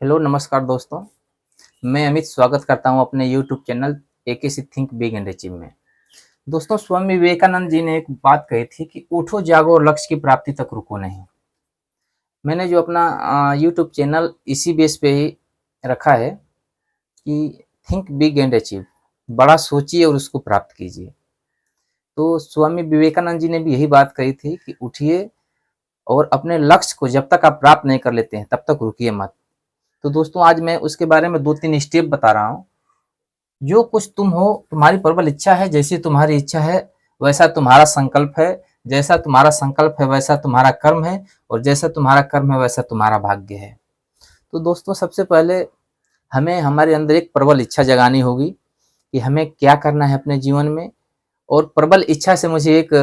Hello नमस्कार दोस्तों। मैं अमित स्वागत करता हूं अपने YouTube channel AKC think big and achieve में। दोस्तों, स्वामी विवेकानंद जी ने एक बात कही थी कि उठो जागो और लक्ष्य की प्राप्ति तक रुको नहीं। मैंने जो अपना यूट्यूब चैनल इसी बेस पे ही रखा है कि थिंक बिग एंड अचीव, बड़ा सोचिए और उसको प्राप्त कीजिए। तो स्वामी विवेकानंद जी ने भी यही बात कही थी कि उठिए और अपने लक्ष्य को जब तक आप प्राप्त नहीं कर लेते हैं तब तक रुकिए मत। तो दोस्तों, आज मैं उसके बारे में 2-3 स्टेप बता रहा हूँ। जो कुछ तुम हो, तुम्हारी प्रबल इच्छा है, जैसी तुम्हारी इच्छा है वैसा तुम्हारा संकल्प है, जैसा तुम्हारा संकल्प है वैसा तुम्हारा कर्म है, और जैसा तुम्हारा कर्म है वैसा तुम्हारा भाग्य है। तो दोस्तों, सबसे पहले हमें हमारे अंदर एक प्रबल इच्छा जगानी होगी कि हमें क्या करना है अपने जीवन में। और प्रबल इच्छा से मुझे एक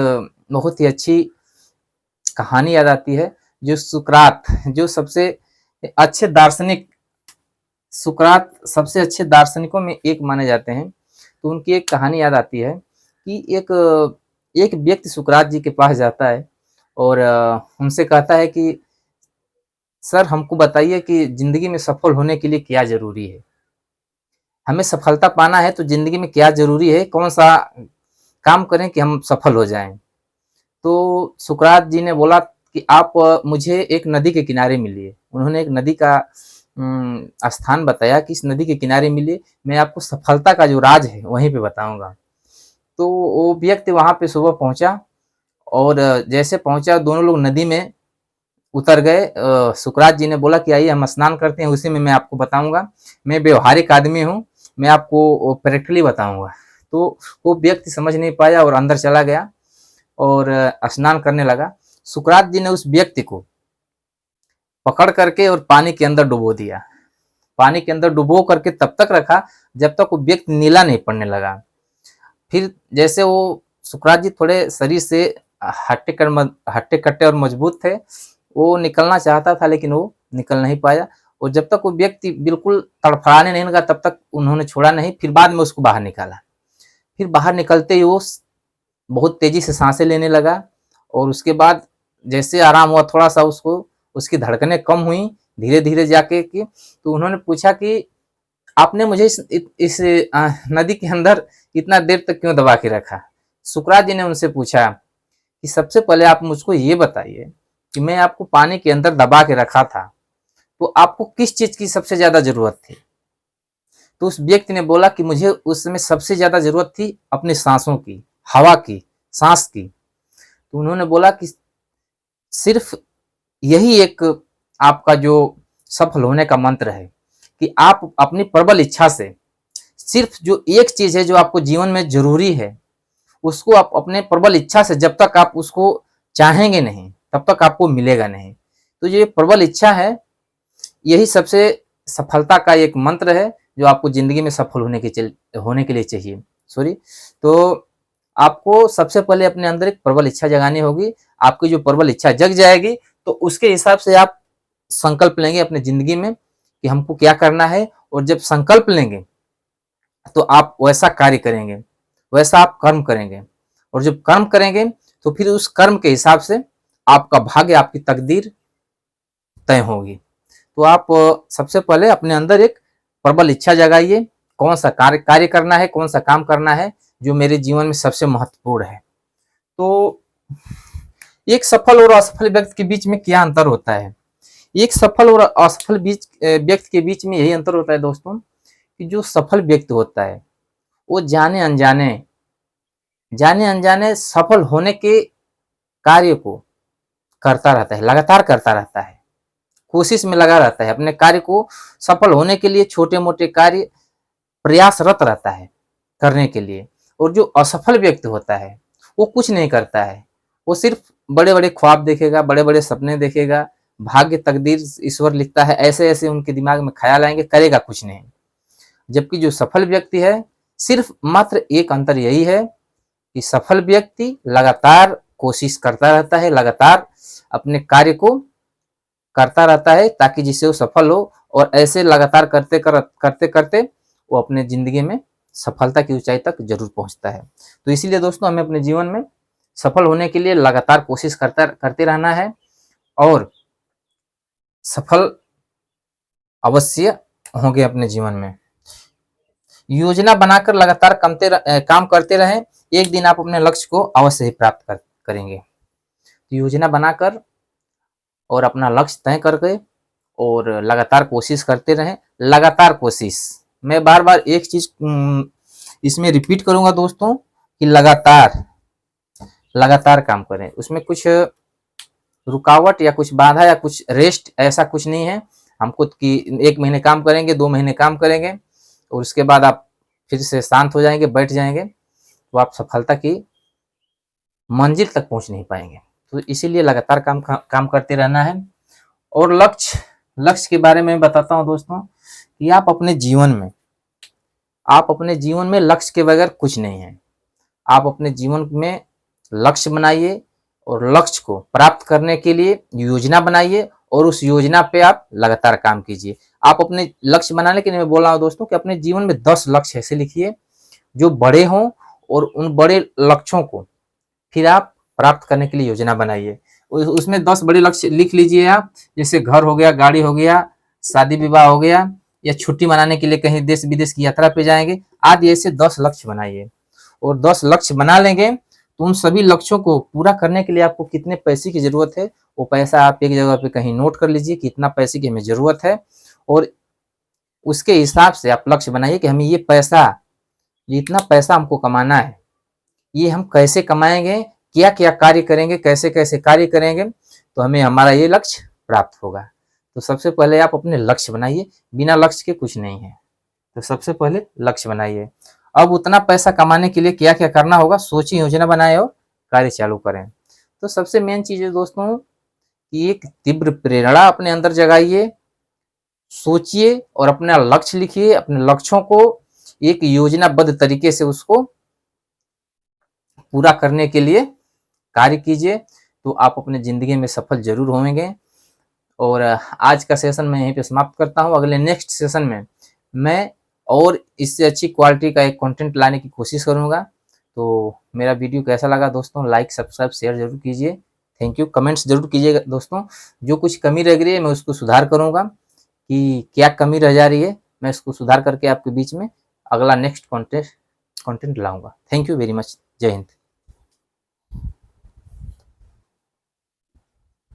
बहुत ही अच्छी कहानी याद आती है। जो सुकरात, जो सबसे अच्छे दार्शनिक, सुकरात सबसे अच्छे दार्शनिकों में एक माने जाते हैं। तो उनकी एक कहानी याद आती है कि एक व्यक्ति सुकरात जी के पास जाता है और उनसे कहता है कि सर, हमको बताइए कि जिंदगी में सफल होने के लिए क्या जरूरी है। हमें सफलता पाना है तो जिंदगी में क्या जरूरी है, कौन सा काम करें कि हम सफल हो जाएं। तो सुकरात जी ने बोला कि आप मुझे एक नदी के किनारे मिलिए। उन्होंने एक नदी का स्थान बताया कि इस नदी के किनारे मिलिए, मैं आपको सफलता का जो राज है वहीं पे बताऊंगा। तो वो व्यक्ति वहां पे सुबह पहुंचा और जैसे पहुंचा दोनों लोग नदी में उतर गए। सुकरात जी ने बोला कि आइए हम स्नान करते हैं, उसी में मैं आपको बताऊंगा। मैं व्यवहारिक आदमी हूँ, मैं आपको प्रैक्टिकली बताऊंगा। तो वो व्यक्ति समझ नहीं पाया और अंदर चला गया और स्नान करने लगा। सुकरात जी ने उस व्यक्ति को पकड़ करके और पानी के अंदर डुबो दिया। पानी के अंदर डुबो करके तब तक रखा जब तक वो व्यक्ति नीला नहीं पड़ने लगा। फिर जैसे वो सुकरात जी थोड़े शरीर से हट्टे कट्टे और मजबूत थे, वो निकलना चाहता था लेकिन वो निकल नहीं पाया। और जब तक वो व्यक्ति बिल्कुल तड़फड़ाने नहीं लगा तब तक उन्होंने छोड़ा नहीं। फिर बाद में उसको बाहर निकाला। फिर बाहर निकलते ही वो बहुत तेजी से सांसें लेने लगा और उसके बाद जैसे आराम हुआ, थोड़ा सा उसको उसकी धड़कनें कम हुई धीरे धीरे जाके कि तो उन्होंने पूछा कि आपने मुझे इस नदी के अंदर इतना देर तक क्यों दबा के रखा। सुकरात जी ने उनसे पूछा कि सबसे पहले आप मुझको ये बताइए कि मैं आपको पानी के अंदर दबा के रखा था तो आपको किस चीज की सबसे ज्यादा जरूरत थी। तो उस व्यक्ति ने बोला कि मुझे उस समय सबसे ज्यादा जरूरत थी अपनी सांसों की, हवा की, सांस की। तो उन्होंने बोला कि सिर्फ यही एक आपका जो सफल होने का मंत्र है कि आप अपनी प्रबल इच्छा से सिर्फ जो एक चीज है जो आपको जीवन में जरूरी है उसको आप अपने प्रबल इच्छा से जब तक आप उसको चाहेंगे नहीं तब तक आपको मिलेगा नहीं। तो ये प्रबल इच्छा है, यही सबसे सफलता का एक मंत्र है जो आपको जिंदगी में सफल होने के लिए चाहिए। सॉरी। तो आपको सबसे पहले अपने अंदर एक प्रबल इच्छा जगानी होगी। आपकी जो प्रबल इच्छा जग जाएगी तो उसके हिसाब से आप संकल्प लेंगे अपने जिंदगी में कि हमको क्या करना है। और जब संकल्प लेंगे तो आप वैसा कार्य करेंगे, वैसा आप कर्म करेंगे। और जब कर्म करेंगे तो फिर उस कर्म के हिसाब से आपका भाग्य, आपकी तकदीर तय होगी। तो आप सबसे पहले अपने अंदर एक प्रबल इच्छा जगाइए, कौन सा कार्य करना है, कौन सा काम करना है जो मेरे जीवन में सबसे महत्वपूर्ण है। तो एक सफल और असफल व्यक्ति के बीच में क्या अंतर होता है। एक सफल और असफल व्यक्ति के बीच में यही अंतर होता है दोस्तों कि जो सफल व्यक्ति होता है वो जाने अनजाने सफल होने के कार्य को करता रहता है, लगातार करता रहता है, कोशिश में लगा रहता है अपने कार्य को सफल होने के लिए। छोटे मोटे कार्य प्रयासरत रहता है करने के लिए। और जो असफल व्यक्ति होता है वो कुछ नहीं करता है, वो सिर्फ बड़े बड़े ख्वाब देखेगा, बड़े बड़े सपने देखेगा, भाग्य तकदीर ईश्वर लिखता है, ऐसे ऐसे उनके दिमाग में ख्याल आएंगे, करेगा कुछ नहीं। जबकि जो सफल व्यक्ति है, सिर्फ मात्र एक अंतर यही है कि सफल व्यक्ति लगातार कोशिश करता रहता है, लगातार अपने कार्य को करता रहता है ताकि जिससे वो सफल हो। और ऐसे लगातार करते करते वो अपने जिंदगी में सफलता की ऊंचाई तक जरूर पहुंचता है। तो इसीलिए दोस्तों, हमें अपने जीवन में सफल होने के लिए लगातार कोशिश करते रहना है और सफल अवश्य होंगे अपने जीवन में। योजना बनाकर लगातार काम करते रहें, एक दिन आप अपने लक्ष्य को अवश्य ही प्राप्त करेंगे। तो योजना बनाकर और अपना लक्ष्य तय करके और लगातार कोशिश करते रहें। लगातार कोशिश, मैं बार बार एक चीज इसमें रिपीट करूंगा दोस्तों कि लगातार लगातार काम करें। उसमें कुछ रुकावट या कुछ बाधा या कुछ रेस्ट ऐसा कुछ नहीं है। हमको कि 1 महीने काम करेंगे, 2 महीने काम करेंगे और उसके बाद आप फिर से शांत हो जाएंगे, बैठ जाएंगे, तो आप सफलता की मंजिल तक पहुंच नहीं पाएंगे। तो इसीलिए लगातार काम करते रहना है। और लक्ष्य के बारे में बताता हूं दोस्तों कि आप अपने जीवन में लक्ष्य के बगैर कुछ नहीं है। आप अपने जीवन में लक्ष्य बनाइए और लक्ष्य को प्राप्त करने के लिए योजना बनाइए और उस योजना पे आप लगातार काम कीजिए। आप अपने लक्ष्य बनाने के लिए मैं बोल रहा हूं दोस्तों कि अपने जीवन में 10 लक्ष्य ऐसे लिखिए जो बड़े हों और उन बड़े लक्ष्यों को फिर आप प्राप्त करने के लिए योजना बनाइए। उसमें 10 बड़े लक्ष्य लिख लीजिए आप, जैसे घर हो गया, गाड़ी हो गया, शादी विवाह हो गया, या छुट्टी मनाने के लिए कहीं देश विदेश की यात्रा पे जाएंगे, आदि ऐसे 10 लक्ष्य बनाइए। और 10 लक्ष्य बना लेंगे तो उन सभी लक्ष्यों को पूरा करने के लिए आपको कितने पैसे की जरूरत है, वो पैसा आप एक जगह पे कहीं नोट कर लीजिए कि इतना पैसे की हमें जरूरत है, और उसके हिसाब से आप लक्ष्य बनाइए कि हमें ये इतना पैसा हमको कमाना है, ये हम कैसे कमाएंगे, क्या क्या कार्य करेंगे, कैसे कैसे कार्य करेंगे तो हमें हमारा ये लक्ष्य प्राप्त होगा। तो सबसे पहले आप अपने लक्ष्य बनाइए, बिना लक्ष्य के कुछ नहीं है। तो सबसे पहले लक्ष्य बनाइए। अब उतना पैसा कमाने के लिए क्या क्या करना होगा, सोचिए, योजना बनाए और कार्य चालू करें। तो सबसे मेन चीज है दोस्तों कि एक तीव्र प्रेरणा अपने अंदर जगाइए, सोचिए और अपना लक्ष्य लिखिए। अपने लक्ष्यों को एक योजनाबद्ध तरीके से उसको पूरा करने के लिए कार्य कीजिए, तो आप अपने जिंदगी में सफल जरूर होंगे। और आज का सेशन मैं यहीं पे समाप्त करता हूँ। अगले नेक्स्ट सेशन में मैं और इससे अच्छी क्वालिटी का एक कंटेंट लाने की कोशिश करूँगा। तो मेरा वीडियो कैसा लगा दोस्तों, लाइक सब्सक्राइब शेयर जरूर कीजिए। Thank you. कमेंट्स जरूर कीजिएगा दोस्तों, जो कुछ कमी रह गई है मैं उसको सुधार करूँगा कि क्या कमी रह जा रही है, मैं इसको सुधार करके आपके बीच में अगला नेक्स्ट कंटेंट लाऊंगा। Thank you very much. जय हिंद।